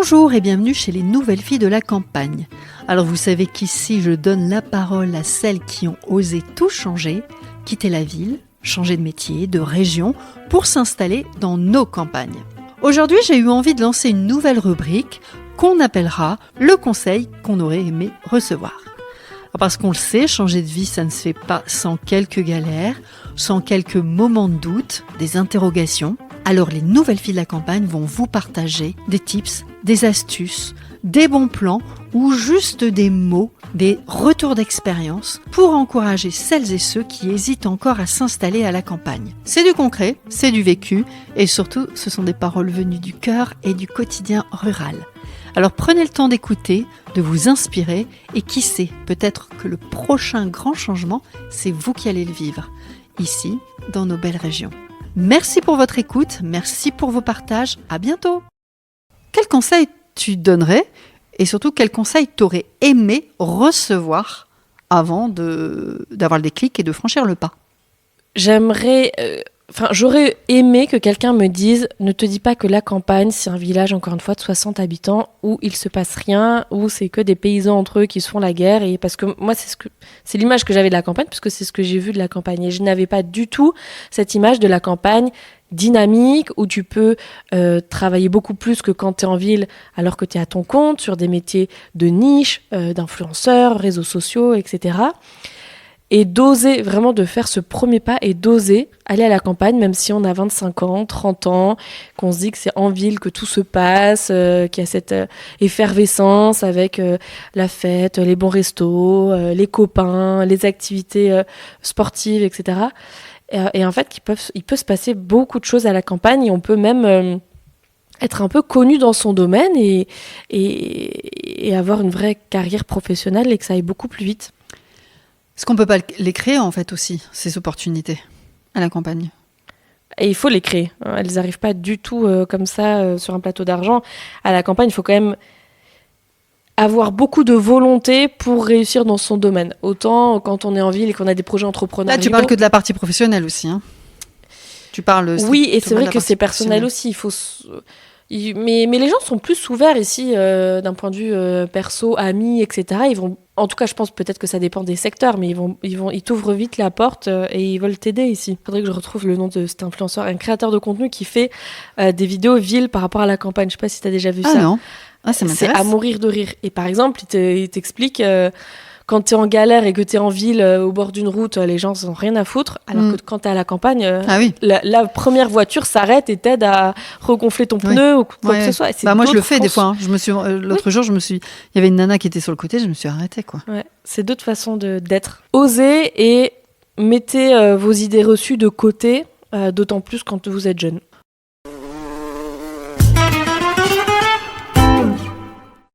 Bonjour et bienvenue chez les Nouvelles Filles de la Campagne. Alors vous savez qu'ici je donne la parole à celles qui ont osé tout changer, quitter la ville, changer de métier, de région, pour s'installer dans nos campagnes. Aujourd'hui j'ai eu envie de lancer une nouvelle rubrique qu'on appellera le conseil qu'on aurait aimé recevoir. Parce qu'on le sait, changer de vie ça ne se fait pas sans quelques galères, sans quelques moments de doute, des interrogations. Alors les Nouvelles Filles de la Campagne vont vous partager des tips, des astuces, des bons plans ou juste des mots, des retours d'expérience pour encourager celles et ceux qui hésitent encore à s'installer à la campagne. C'est du concret, c'est du vécu et surtout ce sont des paroles venues du cœur et du quotidien rural. Alors prenez le temps d'écouter, de vous inspirer et qui sait, peut-être que le prochain grand changement, c'est vous qui allez le vivre, ici, dans nos belles régions. Merci pour votre écoute, merci pour vos partages, à bientôt. Quel conseil tu donnerais et surtout quel conseil t'aurais aimé recevoir avant d'avoir le déclic et de franchir le pas ? J'aurais aimé que quelqu'un me dise « Ne te dis pas que la campagne, c'est un village, encore une fois, de 60 habitants, où il se passe rien, où c'est que des paysans entre eux qui se font la guerre. » Et parce que moi, c'est l'image que j'avais de la campagne, puisque c'est ce que j'ai vu de la campagne. Et je n'avais pas du tout cette image de la campagne dynamique, où tu peux travailler beaucoup plus que quand tu es en ville, alors que tu es à ton compte, sur des métiers de niche, d'influenceurs, réseaux sociaux, etc. Et d'oser, vraiment de faire ce premier pas et d'oser aller à la campagne, même si on a 25 ans, 30 ans, qu'on se dit que c'est en ville que tout se passe, qu'il y a cette effervescence avec la fête, les bons restos, les copains, les activités sportives, etc. Et en fait, il peut se passer beaucoup de choses à la campagne et on peut même être un peu connu dans son domaine et avoir une vraie carrière professionnelle et que ça aille beaucoup plus vite. Est-ce qu'on ne peut pas les créer en fait aussi, ces opportunités à la campagne ? Et il faut les créer. Elles n'arrivent pas du tout comme ça sur un plateau d'argent. À la campagne, il faut quand même avoir beaucoup de volonté pour réussir dans son domaine. Autant quand on est en ville et qu'on a des projets entrepreneuriaux. Là, tu parles que de la partie professionnelle aussi. Hein. Tu parles. Oui, et c'est vrai que c'est personnel aussi. Mais les gens sont plus ouverts ici d'un point de vue perso, amis, etc. Ils vont, en tout cas, je pense peut-être que ça dépend des secteurs, mais ils t'ouvrent vite la porte et ils veulent t'aider ici. Il faudrait que je retrouve le nom de cet influenceur, un créateur de contenu qui fait des vidéos ville par rapport à la campagne. Je sais pas si tu as déjà vu ça. Ah non, ça m'intéresse. C'est à mourir de rire. Et par exemple, il t'explique quand t'es en galère et que t'es en ville au bord d'une route, les gens n'ont rien à foutre. Alors que quand t'es à la campagne, la première voiture s'arrête et t'aide à regonfler ton pneu ou quoi que ce soit. Moi, je le fais des fois. Hein. L'autre jour, il y avait une nana qui était sur le côté, je me suis arrêtée, quoi. Ouais. C'est d'autres façons d'être. Osez et mettez vos idées reçues de côté, d'autant plus quand vous êtes jeune.